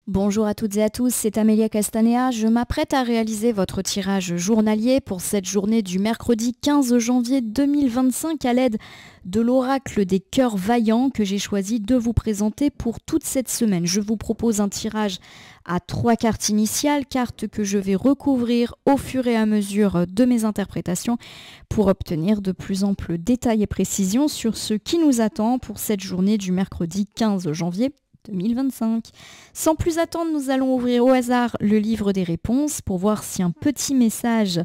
Bonjour à toutes et à tous, c'est Amélia Castanea. Je m'apprête à réaliser votre tirage journalier pour cette journée du mercredi 15 janvier 2025 à l'aide de l'oracle des cœurs vaillants que j'ai choisi de vous présenter pour toute cette semaine. Je vous propose un tirage à 3 cartes initiales, cartes que je vais recouvrir au fur et à mesure de mes interprétations pour obtenir de plus amples détails et précisions sur ce qui nous attend pour cette journée du mercredi 15 janvier 2025. Sans plus attendre, nous allons ouvrir au hasard le livre des réponses pour voir si un petit message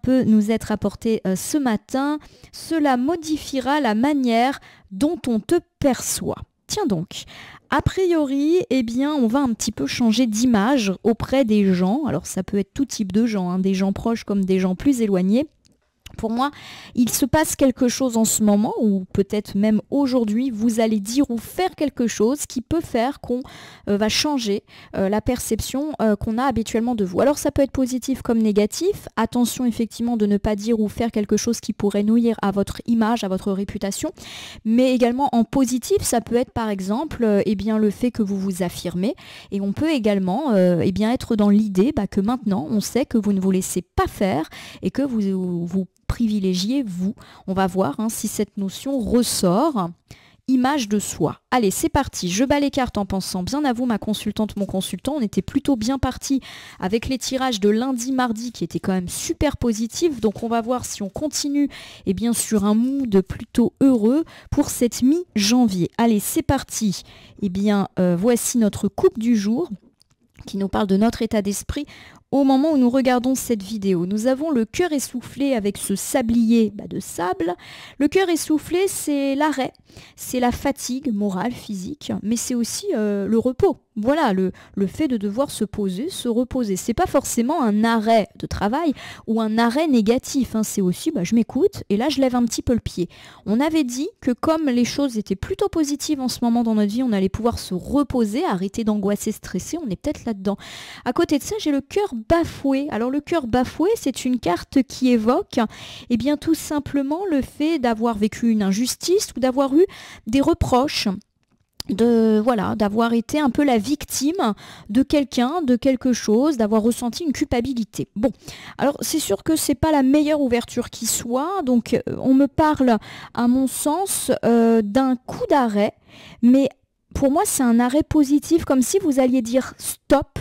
peut nous être apporté ce matin. Cela modifiera la manière dont on te perçoit. Tiens donc, a priori, on va un petit peu changer d'image auprès des gens. Alors ça peut être tout type de gens, des gens proches comme des gens plus éloignés. Pour moi, il se passe quelque chose en ce moment, ou peut-être même aujourd'hui, vous allez dire ou faire quelque chose qui peut faire qu'on va changer la perception qu'on a habituellement de vous. Alors ça peut être positif comme négatif. Attention effectivement de ne pas dire ou faire quelque chose qui pourrait nuire à votre image, à votre réputation. Mais également en positif, ça peut être par exemple le fait que vous vous affirmez. Et on peut également être dans l'idée que maintenant, on sait que vous ne vous laissez pas faire et que vous privilégiez vous. On va voir si cette notion ressort. Image de soi. Allez, c'est parti. Je bats les cartes en pensant bien à vous, ma consultante, mon consultant. On était plutôt bien parti avec les tirages de lundi, mardi qui étaient quand même super positifs. Donc on va voir si on continue sur un mood plutôt heureux pour cette mi-janvier. Allez, c'est parti. Voici notre coupe du jour qui nous parle de notre état d'esprit au moment où nous regardons cette vidéo. Nous avons le cœur essoufflé avec ce sablier de sable. Le cœur essoufflé, c'est l'arrêt, c'est la fatigue morale, physique, mais c'est aussi le repos. Voilà, le fait de devoir se poser, se reposer. C'est pas forcément un arrêt de travail ou un arrêt négatif. C'est aussi, je m'écoute et là je lève un petit peu le pied. On avait dit que comme les choses étaient plutôt positives en ce moment dans notre vie, on allait pouvoir se reposer, arrêter d'angoisser, stresser. On est peut-être là-dedans. À côté de ça, j'ai le cœur bafoué. Alors le cœur bafoué, c'est une carte qui évoque tout simplement le fait d'avoir vécu une injustice ou d'avoir eu des reproches. D'avoir été un peu la victime de quelqu'un, de quelque chose, d'avoir ressenti une culpabilité. Bon, alors c'est sûr que c'est pas la meilleure ouverture qui soit, donc on me parle, à mon sens, d'un coup d'arrêt, mais pour moi c'est un arrêt positif, comme si vous alliez dire stop.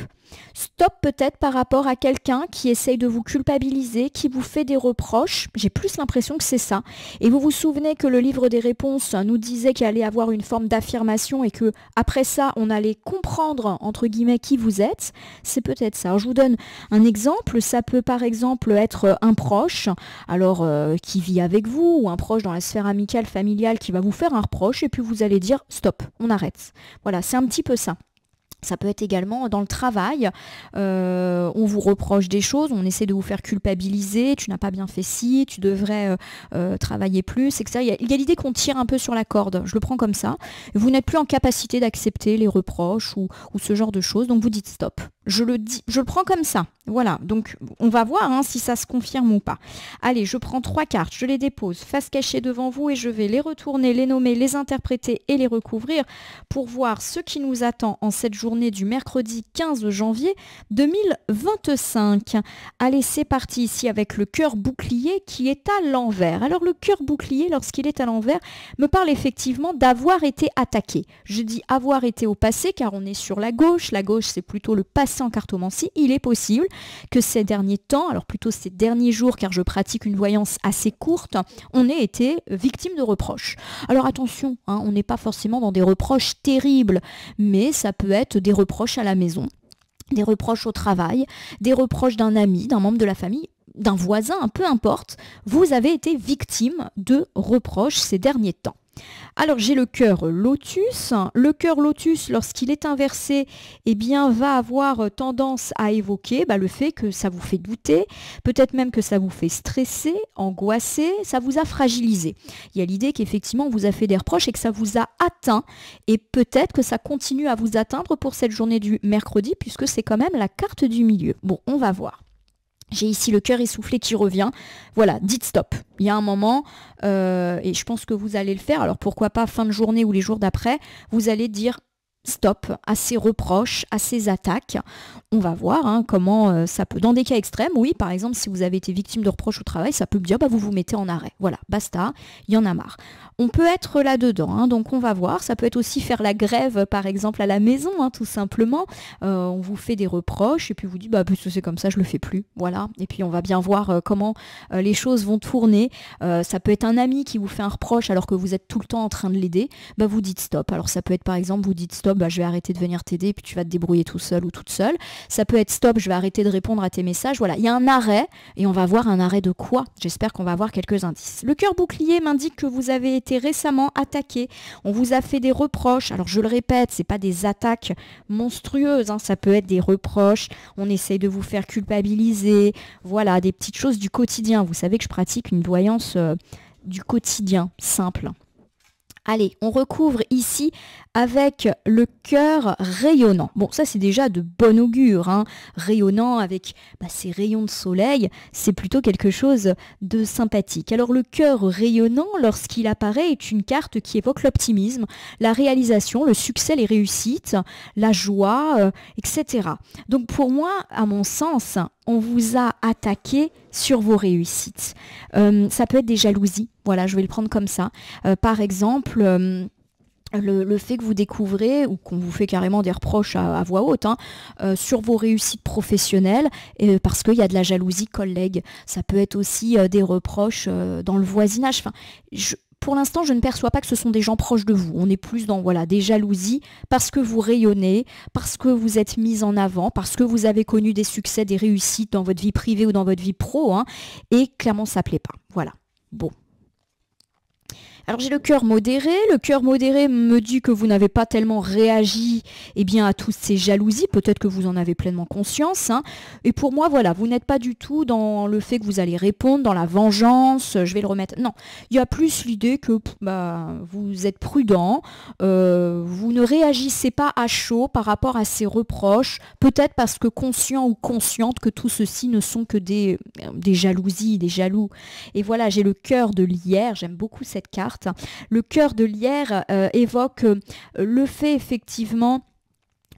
Stop peut-être par rapport à quelqu'un qui essaye de vous culpabiliser, qui vous fait des reproches. J'ai plus l'impression que c'est ça. Et vous vous souvenez que le livre des réponses nous disait qu'il allait avoir une forme d'affirmation et que après ça, on allait comprendre, entre guillemets, qui vous êtes. C'est peut-être ça. Alors, je vous donne un exemple. Ça peut par exemple être un proche, qui vit avec vous, ou un proche dans la sphère amicale, familiale, qui va vous faire un reproche et puis vous allez dire stop, on arrête. Voilà, c'est un petit peu ça. Ça peut être également dans le travail, on vous reproche des choses, on essaie de vous faire culpabiliser, tu n'as pas bien fait ci, tu devrais travailler plus, etc. Il y a l'idée qu'on tire un peu sur la corde, je le prends comme ça. Vous n'êtes plus en capacité d'accepter les reproches ou ce genre de choses, donc vous dites stop. Je le prends comme ça. Voilà, donc on va voir si ça se confirme ou pas. Allez, je prends 3 cartes, je les dépose face cachée devant vous et je vais les retourner, les nommer, les interpréter et les recouvrir pour voir ce qui nous attend en cette journée du mercredi 15 janvier 2025. Allez, c'est parti ici avec le cœur bouclier qui est à l'envers. Alors le cœur bouclier, lorsqu'il est à l'envers, me parle effectivement d'avoir été attaqué. Je dis avoir été au passé car on est sur la gauche. La gauche, c'est plutôt le passé en cartomancie. Il est possible que ces derniers temps, alors plutôt ces derniers jours car je pratique une voyance assez courte, on ait été victime de reproches. Alors attention, on n'est pas forcément dans des reproches terribles, mais ça peut être des reproches à la maison, des reproches au travail, des reproches d'un ami, d'un membre de la famille, d'un voisin, peu importe. Vous avez été victime de reproches ces derniers temps. Alors j'ai le cœur lotus. Le cœur lotus, lorsqu'il est inversé, va avoir tendance à évoquer le fait que ça vous fait douter, peut-être même que ça vous fait stresser, angoisser, ça vous a fragilisé. Il y a l'idée qu'effectivement on vous a fait des reproches et que ça vous a atteint et peut-être que ça continue à vous atteindre pour cette journée du mercredi puisque c'est quand même la carte du milieu. Bon, on va voir. J'ai ici le cœur essoufflé qui revient. Voilà, dites stop. Il y a un moment, et je pense que vous allez le faire, alors pourquoi pas fin de journée ou les jours d'après, vous allez dire stop à ces reproches, à ces attaques. On va voir hein, comment ça peut, dans des cas extrêmes, oui, par exemple, si vous avez été victime de reproches au travail, ça peut me dire, bah, vous vous mettez en arrêt. Voilà, basta, il y en a marre. On peut être là-dedans, hein, donc on va voir. Ça peut être aussi faire la grève, par exemple, à la maison, hein, tout simplement. On vous fait des reproches et puis vous dit, bah, puisque c'est comme ça, je le fais plus. Voilà, et puis on va bien voir comment les choses vont tourner. Ça peut être un ami qui vous fait un reproche alors que vous êtes tout le temps en train de l'aider. Bah, vous dites stop. Alors ça peut être, par exemple, vous dites stop, bah, je vais arrêter de venir t'aider, puis tu vas te débrouiller tout seul ou toute seule. Ça peut être stop, je vais arrêter de répondre à tes messages. Voilà, il y a un arrêt et on va voir un arrêt de quoi? J'espère qu'on va avoir quelques indices. Le cœur bouclier m'indique que vous avez été récemment attaqué. On vous a fait des reproches. Alors je le répète, c'est pas des attaques monstrueuses, hein. Ça peut être des reproches. On essaye de vous faire culpabiliser. Voilà, des petites choses du quotidien. Vous savez que je pratique une voyance du quotidien simple. Allez, on recouvre ici avec le cœur rayonnant. Bon, ça c'est déjà de bon augure, hein. Rayonnant avec ces rayons de soleil, c'est plutôt quelque chose de sympathique. Alors le cœur rayonnant, lorsqu'il apparaît, est une carte qui évoque l'optimisme, la réalisation, le succès, les réussites, la joie, etc. Donc pour moi, à mon sens, on vous a attaqué sur vos réussites. Ça peut être des jalousies, voilà, je vais le prendre comme ça. Par exemple, le fait que vous découvrez ou qu'on vous fait carrément des reproches à voix haute hein, sur vos réussites professionnelles parce qu'il y a de la jalousie collègue. Ça peut être aussi des reproches dans le voisinage. Enfin, pour l'instant, je ne perçois pas que ce sont des gens proches de vous. On est plus dans des jalousies parce que vous rayonnez, parce que vous êtes mis en avant, parce que vous avez connu des succès, des réussites dans votre vie privée ou dans votre vie pro. Hein, et clairement, ça ne plaît pas. Voilà. Bon. Alors j'ai le cœur modéré. Le cœur modéré me dit que vous n'avez pas tellement réagi à toutes ces jalousies. Peut-être que vous en avez pleinement conscience. Hein. Et pour moi, voilà, vous n'êtes pas du tout dans le fait que vous allez répondre, dans la vengeance, je vais le remettre. Non, il y a plus l'idée que vous êtes prudent, vous ne réagissez pas à chaud par rapport à ces reproches, peut-être parce que conscient ou consciente que tout ceci ne sont que des jalousies, des jaloux. Et voilà, j'ai le cœur de lierre, j'aime beaucoup cette carte. Le cœur de lierre évoque le fait effectivement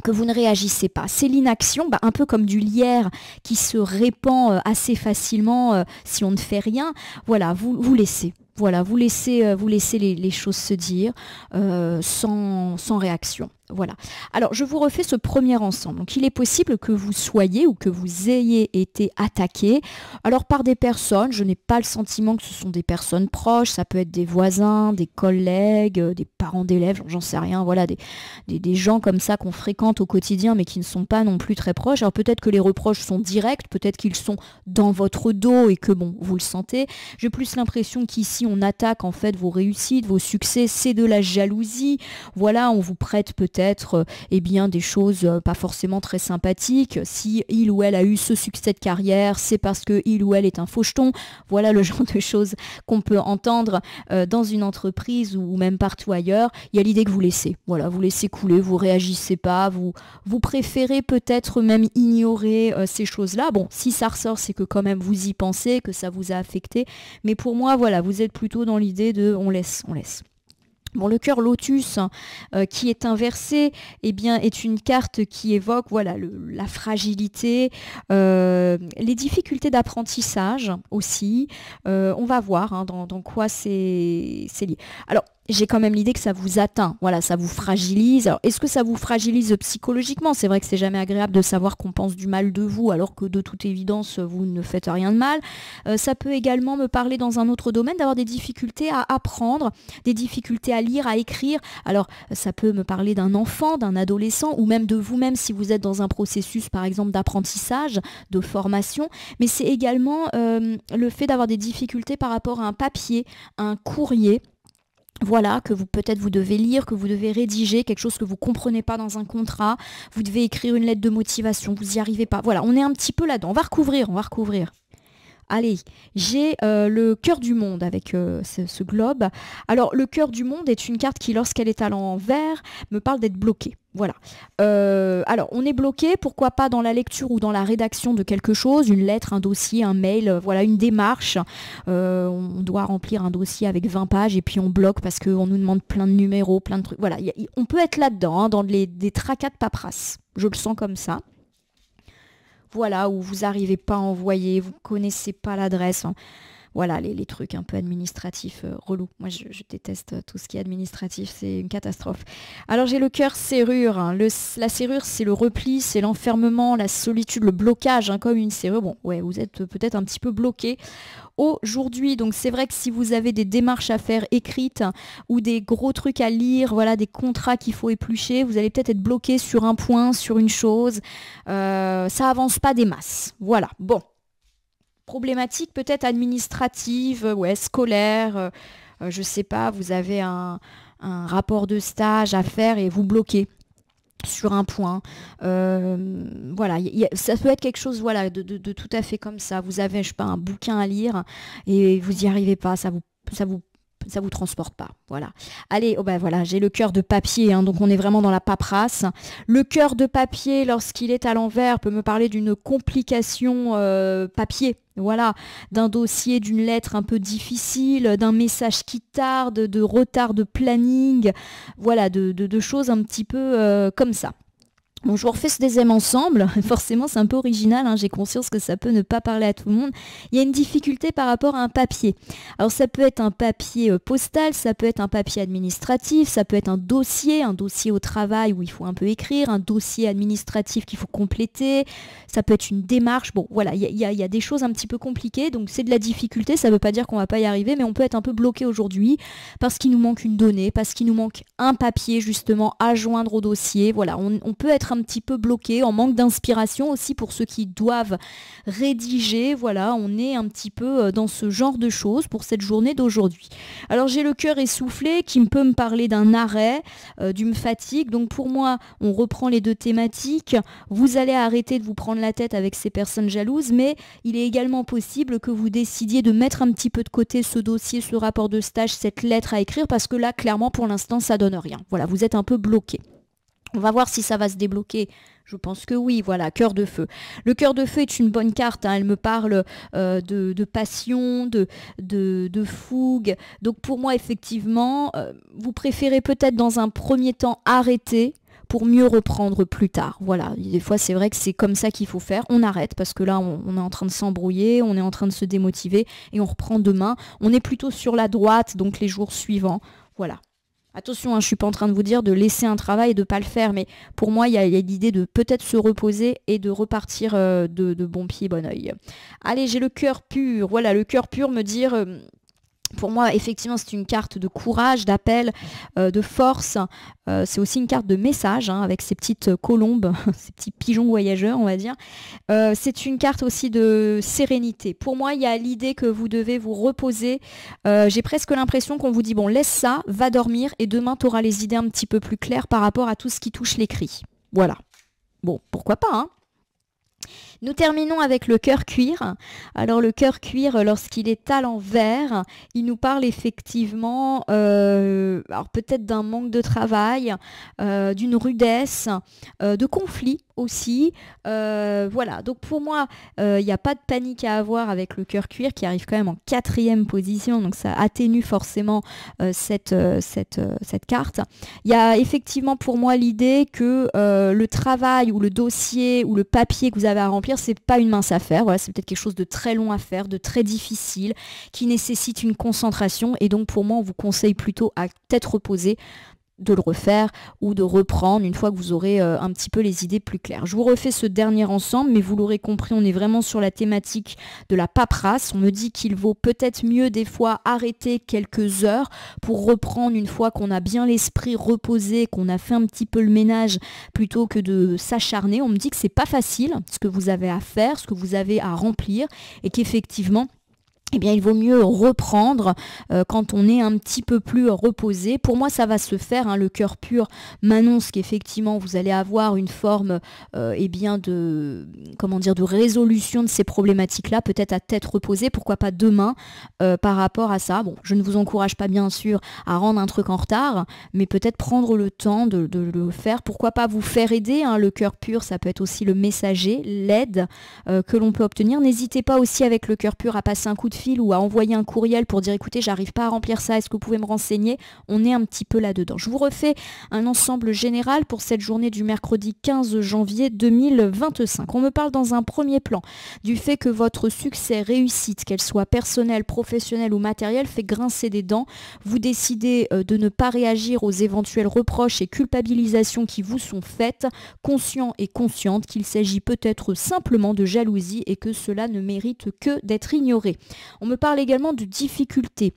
que vous ne réagissez pas. C'est l'inaction, un peu comme du lierre qui se répand assez facilement si on ne fait rien. Voilà, vous laissez. Voilà, vous laissez les choses se dire sans réaction. Voilà. Alors, je vous refais ce premier ensemble. Donc, il est possible que vous soyez ou que vous ayez été attaqué. Alors, par des personnes, je n'ai pas le sentiment que ce sont des personnes proches. Ça peut être des voisins, des collègues, des parents d'élèves, j'en sais rien. Voilà, des gens comme ça qu'on fréquente au quotidien, mais qui ne sont pas non plus très proches. Alors, peut-être que les reproches sont directs, peut-être qu'ils sont dans votre dos et que, vous le sentez. J'ai plus l'impression qu'ici, on attaque en fait vos réussites, vos succès. C'est de la jalousie. Voilà, on vous prête peut-être des choses pas forcément très sympathiques. Si il ou elle a eu ce succès de carrière, c'est parce que il ou elle est un faucheton. Voilà le genre de choses qu'on peut entendre dans une entreprise ou même partout ailleurs. Il y a l'idée que vous laissez. Voilà, vous laissez couler, vous réagissez pas, vous préférez peut-être même ignorer ces choses-là. Bon, si ça ressort, c'est que quand même vous y pensez, que ça vous a affecté. Mais pour moi, voilà, vous êtes plutôt dans l'idée de on laisse. Bon, le cœur lotus qui est inversé, est une carte qui évoque la fragilité, les difficultés d'apprentissage aussi. On va voir hein, dans quoi c'est lié. Alors, j'ai quand même l'idée que ça vous atteint, voilà, ça vous fragilise. Alors, est-ce que ça vous fragilise psychologiquement? C'est vrai que c'est jamais agréable de savoir qu'on pense du mal de vous, alors que de toute évidence, vous ne faites rien de mal. Ça peut également me parler dans un autre domaine, d'avoir des difficultés à apprendre, des difficultés à lire, à écrire. Alors, ça peut me parler d'un enfant, d'un adolescent, ou même de vous-même si vous êtes dans un processus, par exemple, d'apprentissage, de formation. Mais c'est également le fait d'avoir des difficultés par rapport à un papier, un courrier. Voilà, que vous devez lire, que vous devez rédiger, quelque chose que vous ne comprenez pas dans un contrat, vous devez écrire une lettre de motivation, vous n'y arrivez pas. Voilà, on est un petit peu là-dedans, on va recouvrir. Allez, j'ai le cœur du monde avec ce globe. Alors, le cœur du monde est une carte qui, lorsqu'elle est à l'envers, me parle d'être bloquée. Voilà. Alors, on est bloqué, pourquoi pas dans la lecture ou dans la rédaction de quelque chose, une lettre, un dossier, un mail, voilà, une démarche. On doit remplir un dossier avec 20 pages et puis on bloque parce qu'on nous demande plein de numéros, plein de trucs. Voilà, on peut être là-dedans, hein, dans des tracas de paperasse. Je le sens comme ça. Voilà, où vous n'arrivez pas à envoyer, vous ne connaissez pas l'adresse. Hein. Voilà, les trucs un peu administratifs relous. Moi, je déteste tout ce qui est administratif, c'est une catastrophe. Alors, j'ai le cœur serrure. Hein. La serrure, c'est le repli, c'est l'enfermement, la solitude, le blocage, hein, comme une serrure. Bon, ouais, vous êtes peut-être un petit peu bloqué aujourd'hui. Donc, c'est vrai que si vous avez des démarches à faire écrites ou des gros trucs à lire, voilà, des contrats qu'il faut éplucher, vous allez peut-être être bloqué sur un point, sur une chose. Ça avance pas des masses. Voilà, bon. Problématique peut-être administrative, ouais, scolaire, je sais pas, vous avez un rapport de stage à faire et vous bloquez sur un point. Voilà, ça peut être quelque chose voilà, de tout à fait comme ça. Vous avez, je sais pas, un bouquin à lire et vous n'y arrivez pas, ça vous transporte pas, voilà. Allez, oh ben voilà, j'ai le cœur de papier, hein, donc on est vraiment dans la paperasse. Le cœur de papier, lorsqu'il est à l'envers, peut me parler d'une complication papier, voilà, d'un dossier, d'une lettre un peu difficile, d'un message qui tarde, de retard de planning, voilà, de choses un petit peu comme ça. Bon, je vous refais ce deuxième ensemble, forcément c'est un peu original, hein. J'ai conscience que ça peut ne pas parler à tout le monde. Il y a une difficulté par rapport à un papier. Alors ça peut être un papier postal, ça peut être un papier administratif, ça peut être un dossier au travail où il faut un peu écrire, un dossier administratif qu'il faut compléter, ça peut être une démarche. Bon voilà, il y a des choses un petit peu compliquées, donc c'est de la difficulté, ça ne veut pas dire qu'on ne va pas y arriver, mais on peut être un peu bloqué aujourd'hui parce qu'il nous manque une donnée, parce qu'il nous manque un papier justement à joindre au dossier. Voilà, on peut être un petit peu bloqué, en manque d'inspiration aussi pour ceux qui doivent rédiger. Voilà, on est un petit peu dans ce genre de choses pour cette journée d'aujourd'hui. Alors j'ai le cœur essoufflé qui peut me parler d'un arrêt, d'une fatigue. Donc pour moi, on reprend les deux thématiques. Vous allez arrêter de vous prendre la tête avec ces personnes jalouses, mais il est également possible que vous décidiez de mettre un petit peu de côté ce dossier, ce rapport de stage, cette lettre à écrire, parce que là, clairement, pour l'instant, ça donne rien. Voilà, vous êtes un peu bloqué. On va voir si ça va se débloquer. Je pense que oui, voilà, cœur de feu. Le cœur de feu est une bonne carte, hein. Elle me parle de passion, de fougue. Donc pour moi, effectivement, vous préférez peut-être dans un premier temps arrêter pour mieux reprendre plus tard. Voilà, des fois c'est vrai que c'est comme ça qu'il faut faire. On arrête parce que là, on est en train de s'embrouiller, on est en train de se démotiver et on reprend demain. On est plutôt sur la droite, donc les jours suivants. Voilà. Attention, hein, je ne suis pas en train de vous dire de laisser un travail et de ne pas le faire, mais pour moi, il y a l'idée de peut-être se reposer et de repartir de bon pied, bon oeil. Allez, j'ai le cœur pur. Voilà, le cœur pur me dire... pour moi, effectivement, c'est une carte de courage, d'appel, de force. C'est aussi une carte de message, hein, avec ces petites colombes, ces petits pigeons voyageurs, on va dire. C'est une carte aussi de sérénité. Pour moi, il y a l'idée que vous devez vous reposer. J'ai presque l'impression qu'on vous dit, bon, laisse ça, va dormir, et demain, tu auras les idées un petit peu plus claires par rapport à tout ce qui touche l'écrit. Voilà. Bon, pourquoi pas, hein. Nous terminons avec le cœur cuir. Alors le cœur cuir, lorsqu'il est à l'envers, il nous parle effectivement, alors peut-être d'un manque de travail, d'une rudesse, de conflit aussi. Voilà, donc pour moi, il n'y a pas de panique à avoir avec le cœur cuir qui arrive quand même en 4e position, donc ça atténue forcément cette carte. Il y a effectivement pour moi l'idée que le travail ou le dossier ou le papier que vous avez à remplir, c'est pas une mince affaire. Voilà, c'est peut-être quelque chose de très long à faire, de très difficile, qui nécessite une concentration. Et donc pour moi, on vous conseille plutôt à tête reposée de le refaire ou de reprendre une fois que vous aurez un petit peu les idées plus claires. Je vous refais ce dernier ensemble, mais vous l'aurez compris, on est vraiment sur la thématique de la paperasse. On me dit qu'il vaut peut-être mieux des fois arrêter quelques heures pour reprendre une fois qu'on a bien l'esprit reposé, qu'on a fait un petit peu le ménage plutôt que de s'acharner. On me dit que c'est pas facile ce que vous avez à faire, ce que vous avez à remplir et qu'effectivement eh bien il vaut mieux reprendre quand on est un petit peu plus reposé. Pour moi ça va se faire, hein, le cœur pur m'annonce qu'effectivement vous allez avoir une forme eh bien de, comment dire, de résolution de ces problématiques-là, peut-être à tête reposée, pourquoi pas demain par rapport à ça. Bon, je ne vous encourage pas bien sûr à rendre un truc en retard, mais peut-être prendre le temps de le faire, pourquoi pas vous faire aider, hein. Le cœur pur, ça peut être aussi le messager, l'aide que l'on peut obtenir. N'hésitez pas aussi avec le cœur pur à passer un coup de fil ou à envoyer un courriel pour dire écoutez, j'arrive pas à remplir ça, est-ce que vous pouvez me renseigner? On est un petit peu là-dedans. Je vous refais un ensemble général pour cette journée du mercredi 15 janvier 2025. On me parle dans un premier plan du fait que votre succès, réussite, qu'elle soit personnelle, professionnelle ou matérielle, fait grincer des dents. Vous décidez de ne pas réagir aux éventuels reproches et culpabilisations qui vous sont faites, conscient et consciente qu'il s'agit peut-être simplement de jalousie et que cela ne mérite que d'être ignoré. On me parle également de difficultés,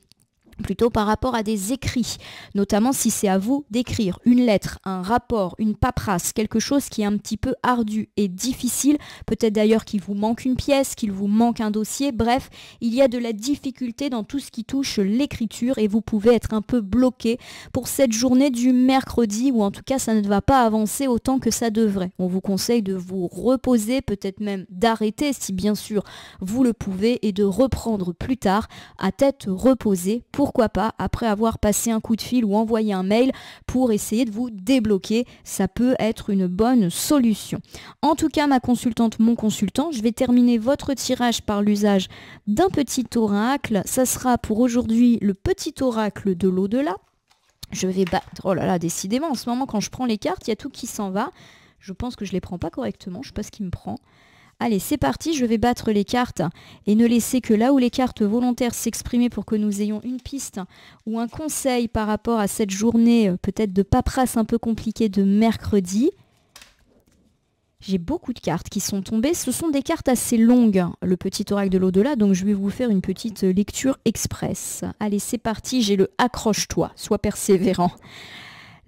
plutôt par rapport à des écrits, notamment si c'est à vous d'écrire une lettre, un rapport, une paperasse, quelque chose qui est un petit peu ardu et difficile, peut-être d'ailleurs qu'il vous manque une pièce, qu'il vous manque un dossier, bref, il y a de la difficulté dans tout ce qui touche l'écriture et vous pouvez être un peu bloqué pour cette journée du mercredi, ou en tout cas ça ne va pas avancer autant que ça devrait. On vous conseille de vous reposer, peut-être même d'arrêter si bien sûr vous le pouvez et de reprendre plus tard à tête reposée. Pourquoi pas après avoir passé un coup de fil ou envoyé un mail pour essayer de vous débloquer. Ça peut être une bonne solution. En tout cas, ma consultante, mon consultant, je vais terminer votre tirage par l'usage d'un petit oracle. Ça sera pour aujourd'hui le petit oracle de l'au-delà. Je vais battre. Oh là là, décidément, en ce moment, quand je prends les cartes, il y a tout qui s'en va. Je pense que je ne les prends pas correctement. Je ne sais pas ce qui me prend. Allez, c'est parti, je vais battre les cartes et ne laisser que là où les cartes volontaires s'exprimer pour que nous ayons une piste ou un conseil par rapport à cette journée peut-être de paperasse un peu compliquée de mercredi. J'ai beaucoup de cartes qui sont tombées. Ce sont des cartes assez longues, le petit oracle de l'au-delà, donc je vais vous faire une petite lecture express. Allez, c'est parti, j'ai le accroche-toi, sois persévérant.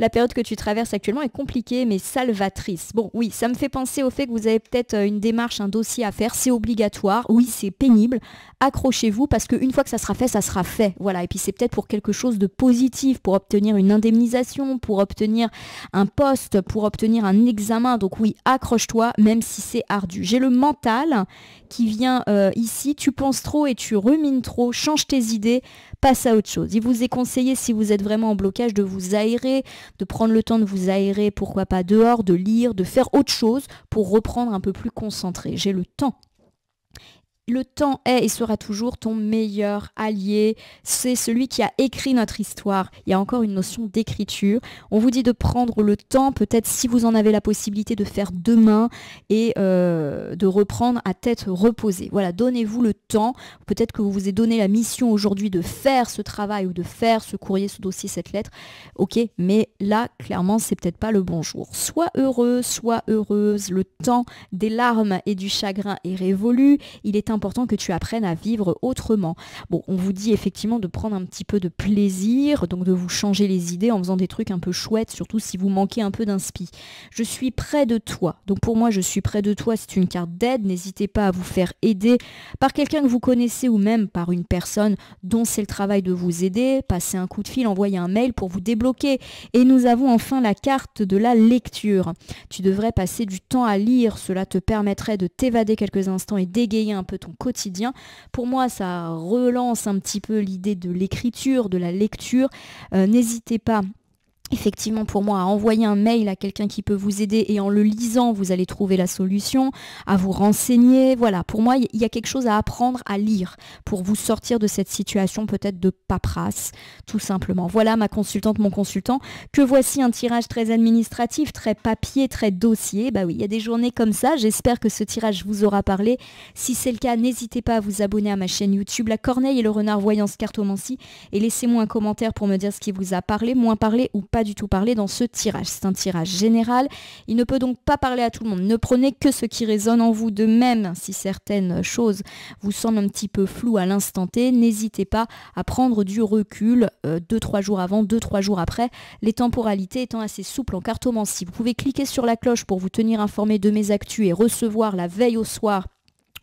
La période que tu traverses actuellement est compliquée mais salvatrice. Bon, oui, ça me fait penser au fait que vous avez peut-être une démarche, un dossier à faire. C'est obligatoire. Oui, c'est pénible. Accrochez-vous parce qu'une fois que ça sera fait, ça sera fait. Voilà. Et puis c'est peut-être pour quelque chose de positif, pour obtenir une indemnisation, pour obtenir un poste, pour obtenir un examen. Donc oui, accroche-toi, même si c'est ardu. J'ai le mental qui vient ici. Tu penses trop et tu rumines trop. Change tes idées. Passe à autre chose. Il vous est conseillé, si vous êtes vraiment en blocage, de vous aérer, de prendre le temps de vous aérer, pourquoi pas dehors, de lire, de faire autre chose pour reprendre un peu plus concentré. J'ai le temps. Le temps est et sera toujours ton meilleur allié. C'est celui qui a écrit notre histoire. Il y a encore une notion d'écriture. On vous dit de prendre le temps, peut-être si vous en avez la possibilité de faire demain et de reprendre à tête reposée. Voilà, donnez-vous le temps. Peut-être que vous vous êtes donné la mission aujourd'hui de faire ce travail ou de faire ce courrier, ce dossier, cette lettre. Ok, mais là, clairement, c'est peut-être pas le bon jour. Sois heureux, sois heureuse. Le temps des larmes et du chagrin est révolu. Il est important que tu apprennes à vivre autrement. Bon, on vous dit effectivement de prendre un petit peu de plaisir, donc de vous changer les idées en faisant des trucs un peu chouettes, surtout si vous manquez un peu d'inspi. Je suis près de toi. Donc pour moi, je suis près de toi, c'est une carte d'aide. N'hésitez pas à vous faire aider par quelqu'un que vous connaissez ou même par une personne dont c'est le travail de vous aider. Passez un coup de fil, envoyez un mail pour vous débloquer. Et nous avons enfin la carte de la lecture. Tu devrais passer du temps à lire. Cela te permettrait de t'évader quelques instants et d'égayer un peu ton quotidien. Pour moi, ça relance un petit peu l'idée de l'écriture, de la lecture. N'hésitez pas effectivement pour moi à envoyer un mail à quelqu'un qui peut vous aider et en le lisant vous allez trouver la solution, à vous renseigner. Voilà, pour moi il y a quelque chose à apprendre à lire pour vous sortir de cette situation peut-être de paperasse tout simplement. Voilà ma consultante, mon consultant, que voici un tirage très administratif, très papier, très dossier. Bah oui, il y a des journées comme ça, j'espère que ce tirage vous aura parlé. Si c'est le cas, n'hésitez pas à vous abonner à ma chaîne YouTube La Corneille et le Renard Voyance Cartomancie et laissez-moi un commentaire pour me dire ce qui vous a parlé, moins parlé ou pas du tout parler dans ce tirage. C'est un tirage général. Il ne peut donc pas parler à tout le monde. Ne prenez que ce qui résonne en vous. De même, si certaines choses vous semblent un petit peu floues à l'instant T, n'hésitez pas à prendre du recul 2-3 jours avant, 2-3 jours après, les temporalités étant assez souples en cartomancie. Vous pouvez cliquer sur la cloche pour vous tenir informé de mes actus et recevoir la veille au soir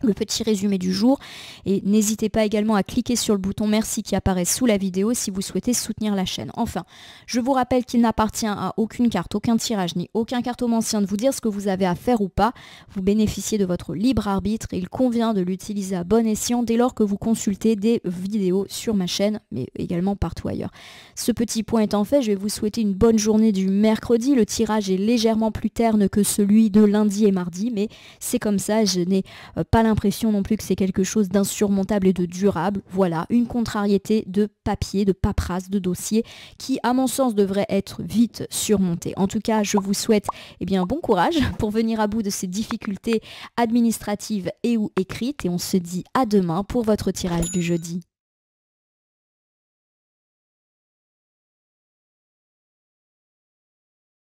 le petit résumé du jour et n'hésitez pas également à cliquer sur le bouton merci qui apparaît sous la vidéo si vous souhaitez soutenir la chaîne. Enfin, je vous rappelle qu'il n'appartient à aucune carte, aucun tirage ni aucun cartomancien de vous dire ce que vous avez à faire ou pas. Vous bénéficiez de votre libre arbitre et il convient de l'utiliser à bon escient dès lors que vous consultez des vidéos sur ma chaîne mais également partout ailleurs. Ce petit point étant fait, je vais vous souhaiter une bonne journée du mercredi. Le tirage est légèrement plus terne que celui de lundi et mardi mais c'est comme ça, je n'ai pas l'impression non plus que c'est quelque chose d'insurmontable et de durable. Voilà, une contrariété de papier, de paperasse, de dossier qui, à mon sens, devrait être vite surmontée. En tout cas, je vous souhaite bon courage pour venir à bout de ces difficultés administratives et ou écrites et on se dit à demain pour votre tirage du jeudi.